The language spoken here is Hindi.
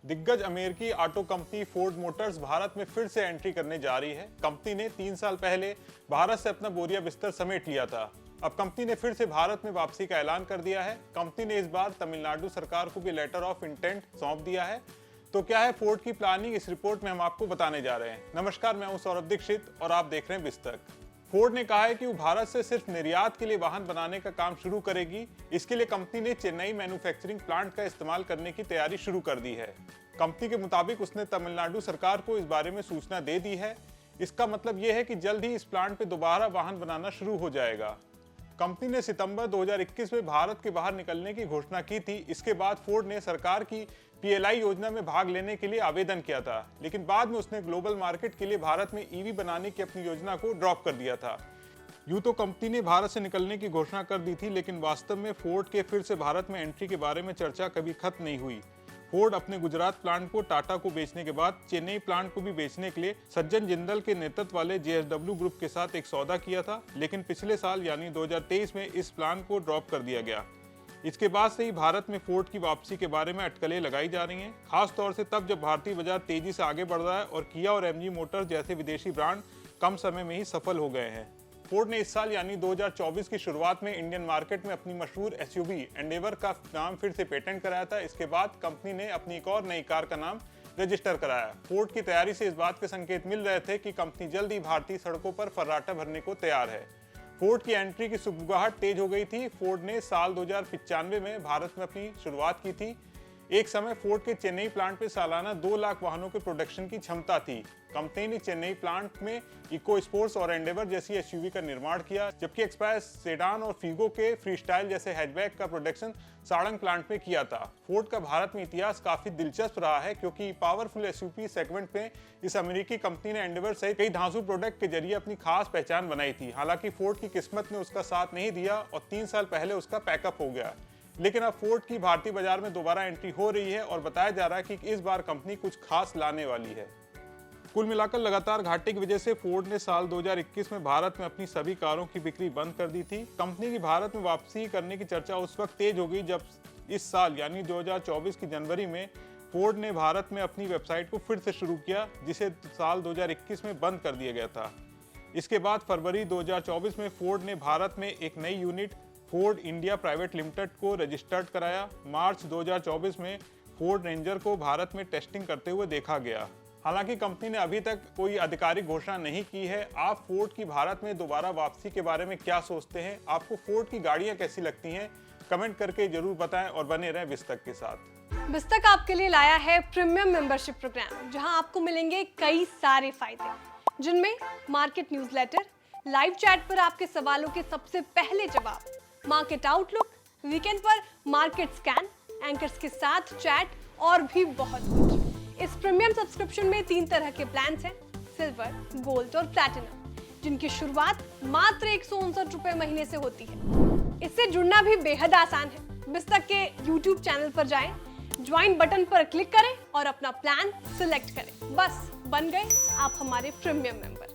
दिग्गज अमेरिकी auto company Ford Motors Bharat में फिर से एंट्री करने जा रही है। कंपनी ने 3 साल पहले भारत से अपना बोरिया बिस्तर समेट लिया था। अब कंपनी ने फिर से भारत में वापसी का ऐलान कर दिया है। कंपनी ने इस बार तमिलनाडु सरकार को भी लेटर ऑफ इंटेंट सौंप दिया है। तो क्या है फोर्ड की प्लानिंग, इस रिपोर्ट में हम आपको बताने जा रहे हैं। नमस्कार, मैं हूं सौरभ दीक्षित और आप देख रहे हैं बिस्तक। फोर्ड ने कहा है कि वो भारत से सिर्फ निर्यात के लिए वाहन बनाने का काम शुरू करेगी। इसके लिए कंपनी ने चेन्नई मैन्युफैक्चरिंग प्लांट का इस्तेमाल करने की तैयारी शुरू कर दी है। कंपनी के मुताबिक उसने तमिलनाडु सरकार को इस बारे में सूचना दे दी है। इसका मतलब यह है कि जल्द ही इस प्लांट पे दोबारा वाहन बनाना शुरू हो जाएगा। कंपनी ने सितंबर 2021 में भारत के बाहर निकलने की घोषणा की थी। इसके बाद फोर्ड ने सरकार की PLI योजना में भाग लेने के लिए आवेदन किया था, लेकिन बाद में उसने ग्लोबल मार्केट के लिए भारत में EV बनाने की अपनी योजना को ड्रॉप कर दिया था। यूं तो कंपनी ने भारत से निकलने की घोषणा कर दी थी, लेकिन वास्तव में फोर्ड के फिर से भारत में एंट्री के बारे में चर्चा कभी खत्म नहीं हुई। फोर्ड अपने गुजरात प्लांट को टाटा को बेचने के बाद चेन्नई प्लांट को भी बेचने के लिए सज्जन जिंदल के नेतृत्व वाले JSW ग्रुप के साथ एक सौदा किया था, लेकिन पिछले साल यानी 2023 में इस प्लान को ड्रॉप कर दिया गया। इसके बाद से ही भारत में फोर्ड की वापसी के बारे में अटकलें लगाई जा रही हैं, खास तौर से तब जब भारतीय बाजार तेजी से आगे बढ़ रहा है और किया और MG मोटर्स जैसे विदेशी ब्रांड कम समय में ही सफल हो गए हैं। फोर्ड ने इस साल यानी 2024 की शुरुआत में इंडियन मार्केट में अपनी मशहूर SUV एंडेवर का नाम फिर से पेटेंट कराया था। इसके बाद कंपनी ने अपनी एक और नई कार का नाम रजिस्टर कराया। फोर्ड की तैयारी से इस बात के संकेत मिल रहे थे कि कंपनी जल्द ही भारतीय सड़कों पर फर्राटा भरने को तैयार है। फोर्ड की एंट्री की सुगबुगाहट तेज हो गई थी। फोर्ड ने साल 2095 में भारत में अपनी शुरुआत की थी। एक समय फोर्ड के चेन्नई प्लांट पे सालाना 2 लाख वाहनों के प्रोडक्शन की क्षमता थी। कंपनी ने चेन्नई प्लांट में इको स्पोर्ट्स और एंडेवर जैसी SUV का निर्माण किया, जबकि एक्सप्रेस सेडान और फीगो के फ्रीस्टाइल जैसे हैचबैक का प्रोडक्शन साड़ंग प्लांट में किया था। फोर्ड का भारत में इतिहास काफी दिलचस्प रहा है, क्योंकि पावरफुल SUV सेगमेंट में इस अमेरिकी कंपनी ने एंडेवर सहित कई धांसू प्रोडक्ट के जरिए अपनी खास पहचान बनाई थी। हालांकि फोर्ड की किस्मत ने उसका साथ नहीं दिया और 3 साल पहले उसका पैकअप हो गया। लेकिन अब फोर्ड की भारतीय बाजार में दोबारा एंट्री हो रही है और बताया जा रहा है कि इस बार कंपनी कुछ खास लाने वाली है। कुल मिलाकर लगातार घाटे की वजह से फोर्ड ने साल 2021 में भारत में अपनी सभी कारों की बिक्री बंद कर दी थी। कंपनी की भारत में वापसी करने की चर्चा उस वक्त तेज हो गई जब इस साल यानी 2024 की जनवरी में फोर्ड ने भारत में अपनी वेबसाइट को फिर से शुरू किया, जिसे साल 2021 में बंद कर दिया गया था। इसके बाद फरवरी 2024 में फोर्ड ने भारत में एक नई unit Ford India private limited को रजिस्टर्ड कराया। मार्च 2024 में फोर्ड रेंजर को भारत में टेस्टिंग करते हुए देखा गया। हालांकि कंपनी ने अभी तक कोई आधिकारिक घोषणा नहीं की है। आप फोर्ड की भारत में दोबारा वापसी के बारे में क्या सोचते हैं? आपको फोर्ड की गाड़ियां कैसी लगती हैं? कमेंट करके जरूर बताएं और बने रहें बिस्तक के साथ। बिस्तक आपके लिए लाया है प्रीमियम मेंबरशिप प्रोग्राम, जहां आपको मिलेंगे कई सारे फायदे, जिनमें मार्केट न्यूज़लेटर, लाइव चैट पर आपके सवालों के सबसे पहले जवाब, मार्केट आउटलुक, वीकेंड पर मार्केट स्कैन, एंकर्स के साथ चैट और भी बहुत कुछ। इस प्रीमियम सब्सक्रिप्शन में 3 तरह के प्लान्स हैं, सिल्वर, गोल्ड और प्लैटिनम, जिनकी शुरुआत मात्र 159 रुपए महीने से होती है। इससे जुड़ना भी बेहद आसान है। बिस्तक के YouTube चैनल पर जाएं, ज्वाइन बटन पर क्लिक करें और अपना प्लान सिलेक्ट करें। बस बन गए आप हमारे प्रीमियम मेंबर।